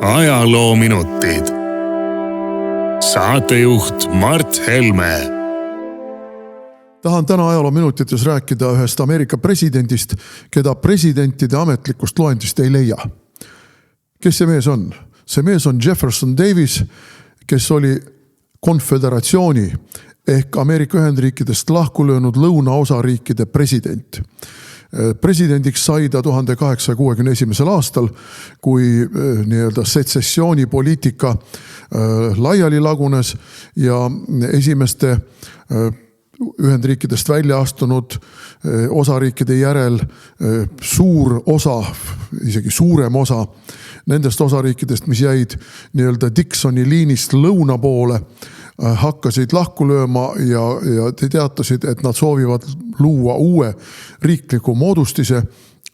ajaloominutid. Saatejuht Mart Helme. Tahan täna ajaloominutites rääkida ühest Ameerika presidendist, keda presidentide ametlikust loendist ei leia. Kes see mees on? See mees on Jefferson Davis, kes oli konföderatsiooni ehk Ameerika Ühendriikidest lahku löönud lõunaosariikide president. Presidendiks sai ta 1861. aastal, kui nii-öelda setsessioonipoliitika laiali lagunes ja esimeste Ühendriikidest välja astunud osariikide järel suur osa, isegi suurem osa nendest osariikidest, mis jäid nii-öelda Dixoni liinist lõuna poole, hakkasid lahku lööma ja teatasid, et nad soovivad luua uue riikliku moodustise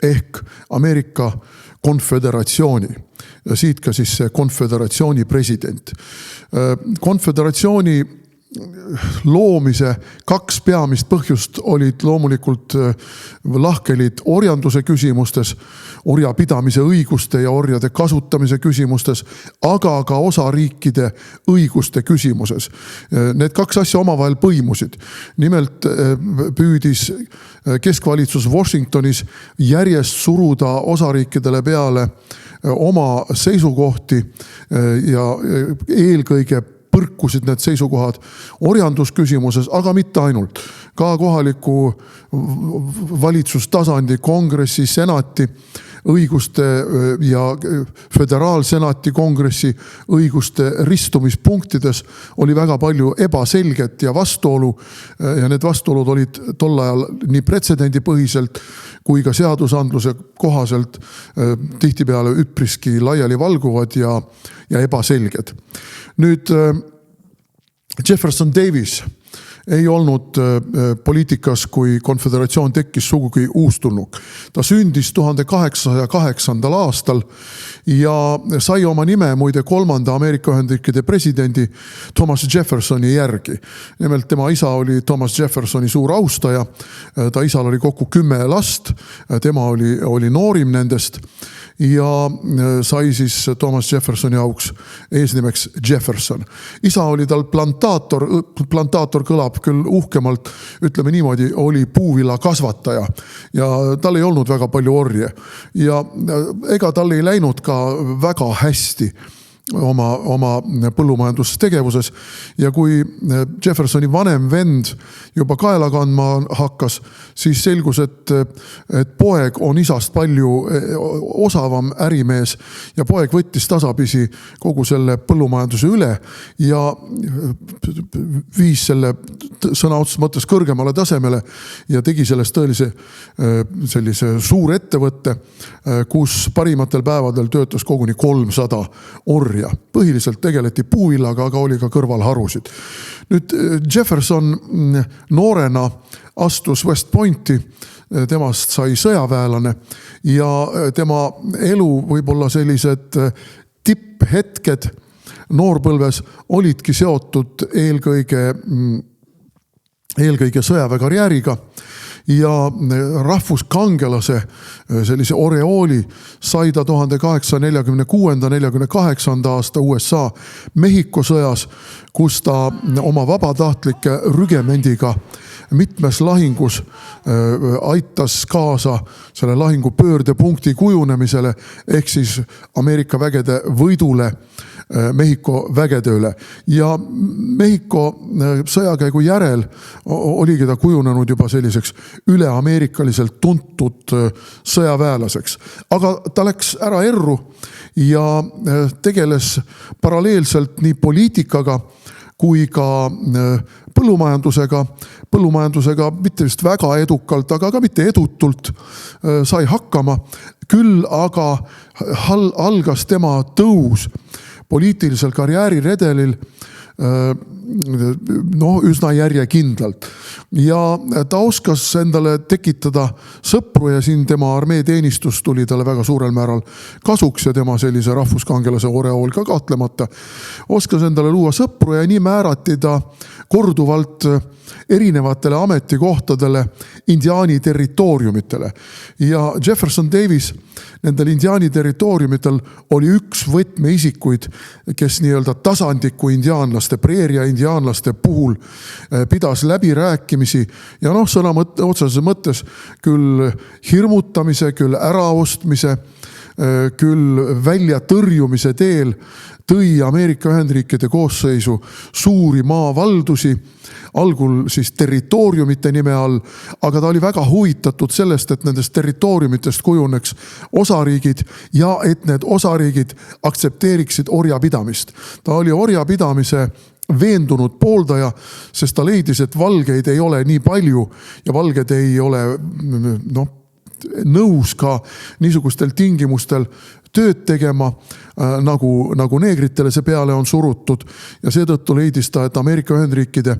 ehk Ameerika konföderatsiooni. Ja siit ka siis see konföderatsiooni president. Konföderatsiooni loomise kaks peamist põhjust olid loomulikult lahkelid orjanduse küsimustes, orjapidamise õiguste ja orjade kasutamise küsimustes, aga ka osariikide õiguste küsimuses. Need kaks asja omavahel põimusid. Nimelt püüdis keskvalitsus Washingtonis järjest suruda osariikidele peale oma seisukohti ja eelkõige põrkusid need seisukohad orjandusküsimuses, aga mitte ainult. Ka kohaliku valitsustasandi, kongressi, senati õiguste ja föderaalsenati kongressi õiguste ristumispunktides oli väga palju ebaselget ja vastuolu. Ja need vastuolud olid tol ajal nii pretsedendipõhiselt kui ka seadusandluse kohaselt tihtipeale üpriski laiali valguvad ja ebaselged. Nüüd Jefferson Davis ei olnud poliitikas, kui konföderatsioon tekkis, sugugi uustulnuk. Ta sündis 1808. aastal ja sai oma nime muide 3. Ameerika Ühendriikide presidendi Thomas Jeffersoni järgi. Nimelt tema isa oli Thomas Jeffersoni suur austaja. Ta isal oli kokku 10 last, tema oli noorim nendest ja sai siis Thomas Jeffersoni auks eesnimeks Jefferson. Isa oli tal plantaator kõlab küll uhkemalt, ütleme niimoodi, oli puuvila kasvataja ja tal ei olnud väga palju orje ja ega tal ei läinud ka väga hästi oma põllumajandustegevuses ja kui Jeffersoni vanem vend juba kaela kandma hakkas, siis selgus, et poeg on isast palju osavam ärimees ja poeg võttis tasapisi kogu selle põllumajanduse üle ja viis selle sõna otseses mõttes kõrgemale tasemele ja tegi sellest tõelise sellise suur ettevõtte, kus parimatel päevadel töötas koguni 300 orja. Põhiliselt tegeleti puuvillaga, aga oli ka kõrvalharusid. Nüüd Jefferson noorena astus West Pointi, temast sai sõjaväelane ja tema elu võib-olla sellised tipphetked noorpõlves olidki seotud eelkõige sõjaväekarjääriga ja rahvuskangelase sellise oreooli sai ta 1846-48 aasta USA Mehhiko sõjas, kus ta oma vabatahtlike rügemendiga mitmes lahingus aitas kaasa selle lahingu pöördepunkti kujunemisele ehk siis Ameerika vägede võidule Mehhiko vägede üle. Ja Mehhiko sõjakäigu järel oligi ta kujunenud juba selliseks üleameerikaliselt tuntud sõjaväelaseks. Aga ta läks ära erru ja tegeles paralleelselt nii poliitikaga kui ka põllumajandusega mitte just väga edukalt, aga ka mitte edutult sai hakkama. Küll aga algas tema tõus poliitilisel karjääriredelil üsna järjekindlalt. Ja ta oskas endale tekitada sõpru ja siin tema armeeteenistus tuli talle väga suurel määral kasuks ja tema sellise rahvuskangelase oreool ka kahtlemata. Oskas endale luua sõpru ja nii määrati ta korduvalt erinevatele ametikohtadele indiaani territooriumitele. Ja Jefferson Davis nendel indiaani territooriumitel oli üks võtmeisikuid, kes nii-öelda tasandiku indiaanlaste, preeria indiaanlaste puhul pidas läbirääkimisi ja sõna otseses mõttes küll hirmutamise, küll äraostmise, küll välja tõrjumise teel tõi Ameerika Ühendriikide koosseisu suuri maavaldusi, algul siis territooriumite nime all, aga ta oli väga huvitatud sellest, et nendest territooriumitest kujuneks osariigid ja et need osariigid aktsepteeriksid orjapidamist. Ta oli orjapidamise veendunud pooldaja, sest ta leidis, et valgeid ei ole nii palju ja valged ei ole nõus ka niisugustel tingimustel tööd tegema, nagu neegritele see peale on surutud ja seetõttu leidis ta, et Ameerika Ühendriikide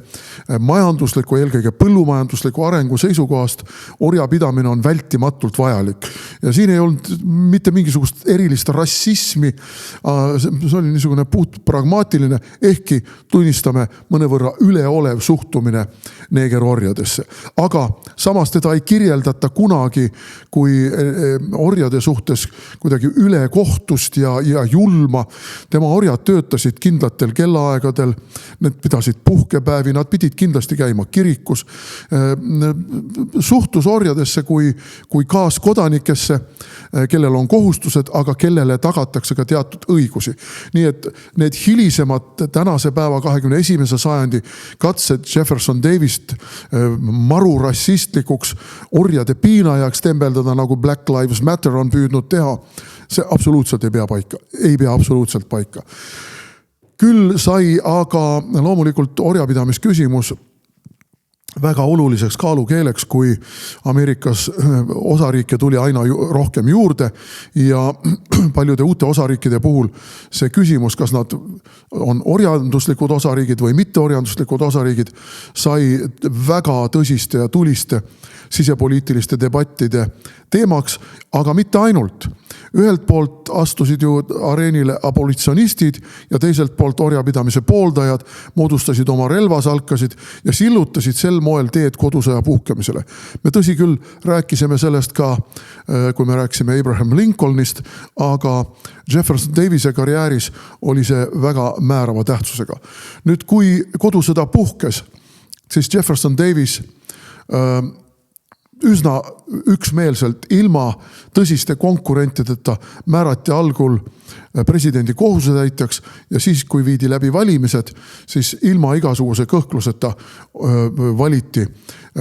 majandusliku, eelkõige põllumajandusliku arengu seisukohast orjapidamine on vältimatult vajalik. Ja siin ei olnud mitte mingisugust erilist rassismi, see oli niisugune puht pragmaatiline, ehkki tunnistame mõnevõrra üleolev suhtumine neegerorjadesse. Aga samas teda ei kirjeldata kunagi kui orjade suhtes kuidagi ülekohtust ja julma. Tema orjad töötasid kindlatel kellaaegadel, need pidasid puhkepäevi, nad pidid kindlasti käima kirikus. Suhtus orjadesse kui kaaskodanikesse, kellel on kohustused, aga kellele tagatakse ka teatud õigusi. Nii et need hilisemad tänase päeva 21. sajandi katsed Jefferson Davist maru rassistlikuks orjade piinajaks tembeldada, nagu Black Lives Matter on püüdnud teha, see absoluutselt ei pea absoluutselt paika. Küll sai aga loomulikult orjapidamisküsimus väga oluliseks kaalukeeleks, kui Ameerikas osariike tuli aina rohkem juurde ja paljude uute osariikide puhul see küsimus, kas nad on orjanduslikud osariigid või mitte orjanduslikud osariigid, sai väga tõsiste ja tuliste sisepoliitiliste debattide teemaks, aga mitte ainult. Ühelt poolt astusid ju areenile abolitsionistid ja teiselt poolt orjapidamise pooldajad, moodustasid oma relvasalkasid ja sillutasid sel moel teed kodusõja puhkemisele. Me tõsi küll rääkisime sellest ka, kui me rääkisime Abraham Lincolnist, aga Jefferson Davise karjääris oli see väga määrava tähtsusega. Nüüd, kui kodusõda puhkes, siis Jefferson Davis üsna üksmeelselt ilma tõsiste konkurentideta määrati algul presidendi kohusetäitjaks ja siis, kui viidi läbi valimised, siis ilma igasuguse kõhkluseta valiti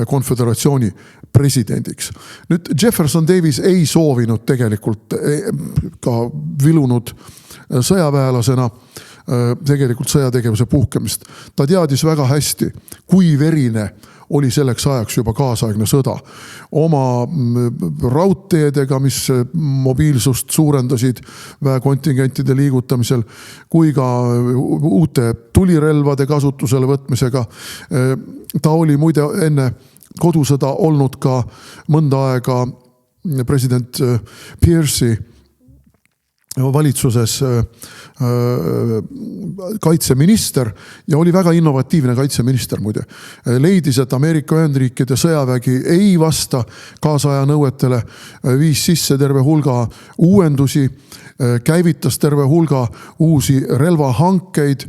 konföderatsiooni presidendiks. Nüüd Jefferson Davis ei soovinud tegelikult ka vilunud sõjaväelasena tegelikult sõjategevuse puhkemist. Ta teadis väga hästi, kui verine oli selleks ajaks juba kaasaegne sõda. Oma raudteedega, mis mobiilsust suurendasid väekontingentide liigutamisel, kui ka uute tulirelvade kasutusele võtmisega. Ta oli muide enne kodusõda olnud ka mõnda aega president Pierce'i valitsuses kaitseminister ja oli väga innovatiivne kaitseminister muide. Leidis, et Ameerika Ühendriikide sõjavägi ei vasta kaasaja nõuetele, viis sisse terve hulga uuendusi, käivitas terve hulga uusi relvahankeid,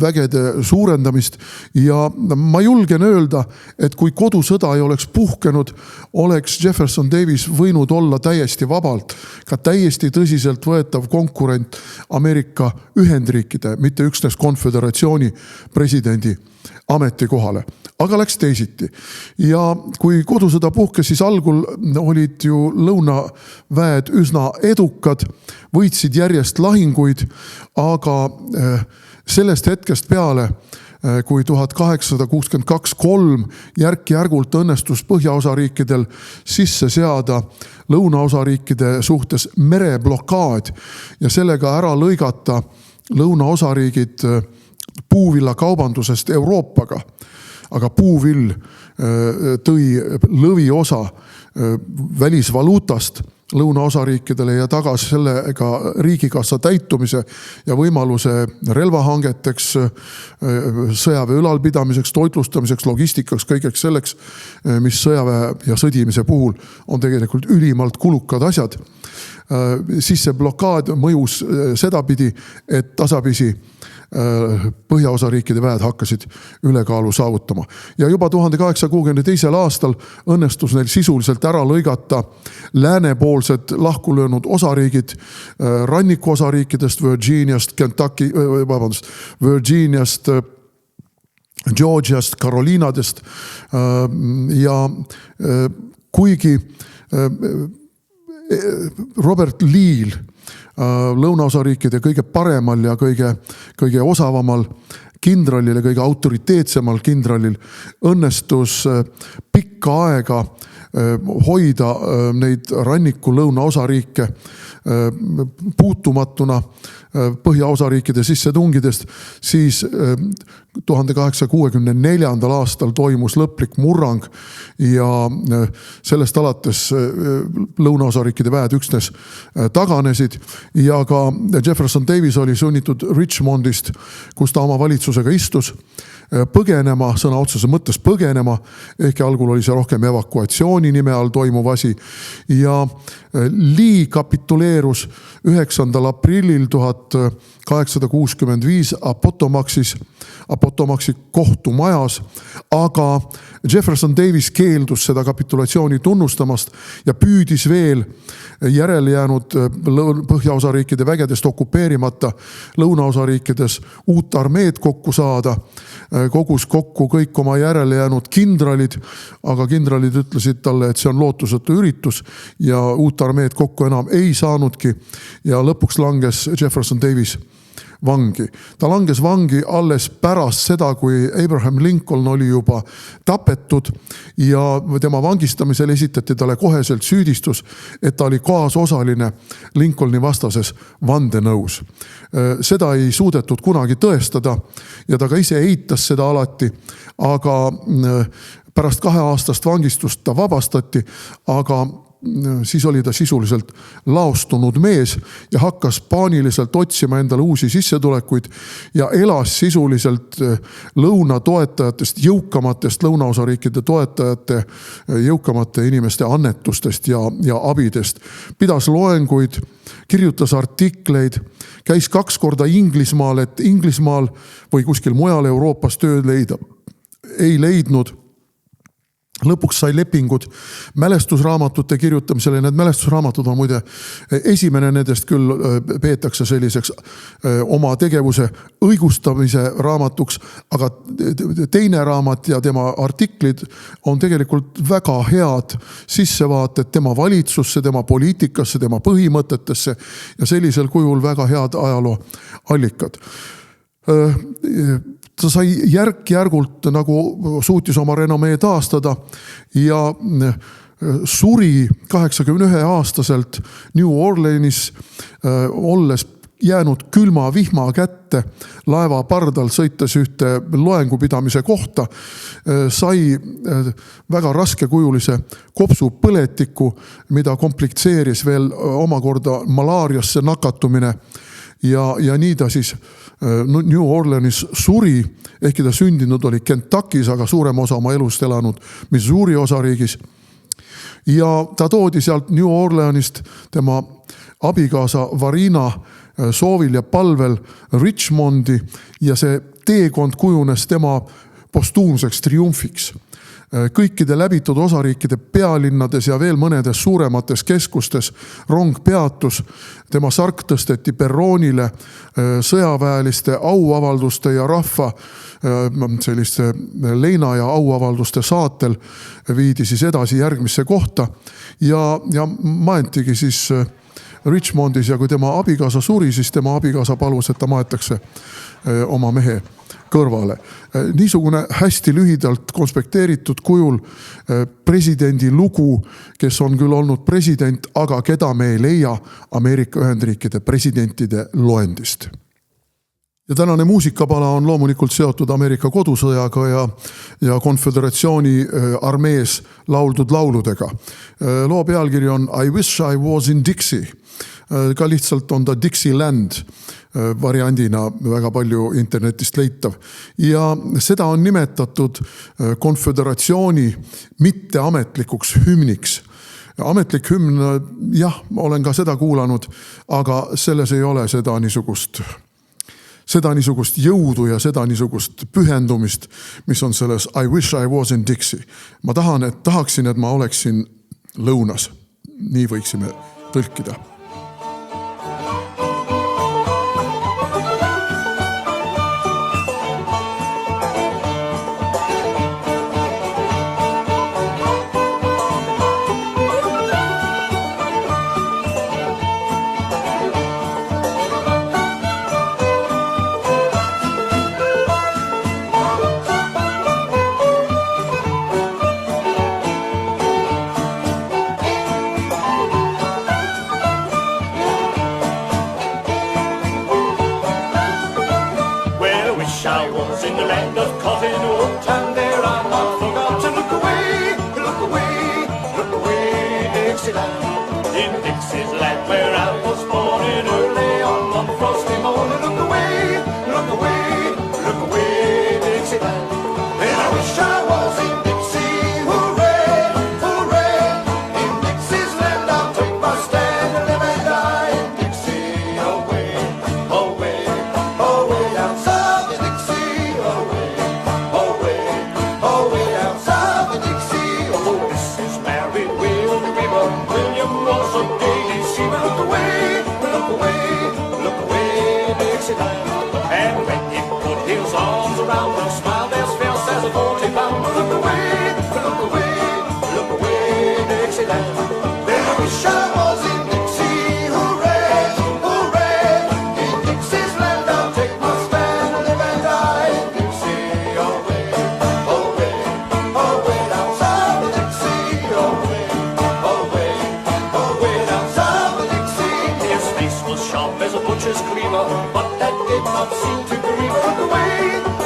vägede suurendamist ja ma julgen öelda, et kui kodusõda ei oleks puhkenud, oleks Jefferson Davis võinud olla täiesti vabalt, ka täiesti tõsiselt võetav konkurent Ameerika Ühendriikide, mitte üksnes konföderatsiooni presidendi ametikohale. Aga läks teisiti. Ja kui kodusõda puhkes, siis algul olid ju lõunaväed üsna edukad, võitsid järjest lahinguid, aga sellest hetkest peale, kui 1862-3 järk-järgult õnnestus põhjaosariikidel sisse seada lõunaosariikide suhtes mereblokaad ja sellega ära lõigata lõunaosariigid puuvillakaubandusest Euroopaga, aga puuvill tõi lõviosa välisvaluutast lõunaosariikidele ja tagas sellega riigikassa täitumise ja võimaluse relvahangeteks, sõjaväe ülalpidamiseks, toitlustamiseks, logistikaks, kõigeks selleks, mis sõjaväe ja sõdimise puhul on tegelikult ülimalt kulukad asjad. Siis see blokaad mõjus sedapidi, et tasapisi põhjaosariikide väed hakkasid ülekaalu saavutama. Ja juba 1862. aastal õnnestus neil sisuliselt ära lõigata läänepoolsed lahkulöönud osariigid rannikuosariikidest, Virginiast, Georgiast, Caroliinadest ja kuigi Robert Lee'l, lõunaosariikide kõige paremal ja kõige osavamal kindralil ja kõige autoriteetsemal kindralil õnnestus pikka aega hoida neid ranniku lõunaosariike puutumatuna põhjaosariikide sissetungidest, siis 1864. aastal toimus lõplik murrang ja sellest alates lõunaosariikide väed üksnes taganesid ja ka Jefferson Davis oli sunnitud Richmondist, kus ta oma valitsusega istus, põgenema, sõna otsese mõttes põgenema, ehkki algul oli see rohkem evakuatsiooni nime all toimuv asi ja Lee kapituleerus 9. aprillil 1865 Appotomaxi kohtumajas, aga Jefferson Davis keeldus seda kapitulatsiooni tunnustamast ja püüdis veel järele jäänud põhjaosariikide vägedest okupeerimata lõunaosariikides uut armeed kokku saada, kogus kokku kõik oma järele jäänud kindralid, aga kindralid ütlesid talle, et see on lootusetu üritus ja uut armeed kokku enam ei saanudki ja lõpuks langes Jefferson Davis vangi. Ta langes vangi alles pärast seda, kui Abraham Lincoln oli juba tapetud ja tema vangistamisel esitati talle koheselt süüdistus, et ta oli kaasosaline Lincolni vastases vandenõus. Seda ei suudetud kunagi tõestada ja ta ka ise eitas seda alati, aga pärast 2 aastast vangistust ta vabastati, aga siis oli ta sisuliselt laostunud mees ja hakkas paaniliselt otsima endale uusi sissetulekuid ja elas sisuliselt lõuna toetajatest, jõukamatest lõunaosariikide toetajate, jõukamate inimeste annetustest ja abidest. Pidas loenguid, kirjutas artikleid, käis 2 korda Inglismaal, et Inglismaal või kuskil mujal Euroopas tööd leida ei leidnud. Lõpuks sai lepingud mälestusraamatute kirjutamisele. Need mälestusraamatud on muide, esimene nendest küll peetakse selliseks oma tegevuse õigustamise raamatuks, aga teine raamat ja tema artiklid on tegelikult väga head sissevaated tema valitsusse, tema poliitikasse, tema põhimõtetesse ja sellisel kujul väga head ajaloo allikad. Ta sai järk-järgult nagu suutis oma renomee taastada ja suri 81-aastaselt New Orleanis, olles jäänud külma vihma kätte laeva pardal, sõites ühte loengupidamise kohta, sai väga raskekujulise kopsupõletiku, mida komplitseeris veel omakorda malaariasse nakatumine ja nii ta siis New Orleanis suri, ehkki ta sündinud oli Kentuckis, aga suurem osa oma elust elanud Missouri osariigis. Ja ta toodi sealt New Orleanist tema abikaasa Varina soovil ja palvel Richmondi ja see teekond kujunes tema postuumseks triumfiks. Kõikide läbitud osariikide pealinnades ja veel mõnedes suuremates keskustes rong peatus, tema sark tõsteti perroonile, sõjaväeliste auavalduste ja rahva selliste leina ja auavalduste saatel viidi siis edasi järgmisse kohta ja maentigi siis Richmondis ja kui tema abikaasa suri, siis tema abikaasa palus, et ta maetakse oma mehe kõrvale. Niisugune hästi lühidalt konspekteeritud kujul presidendi lugu, kes on küll olnud president, aga keda me ei leia Ameerika Ühendriikide presidentide loendist. Ja tänane muusikapala on loomulikult seotud Ameerika kodusõjaga ja konföderatsiooni armees lauldud lauludega. Loo pealkiri on I wish I was in Dixie. Ka lihtsalt on ta Dixieland variandina väga palju internetist leitav. Ja seda on nimetatud konföderatsiooni mitteametlikuks hümniks. Ametlik hümn, jah, olen ka seda kuulanud, aga selles ei ole seda niisugust jõudu ja seda niisugust pühendumist, mis on selles I wish I was in Dixie. Ma tahaksin, et ma oleksin lõunas. Nii võiksime tõlkida. But that did not seem to grieve her away.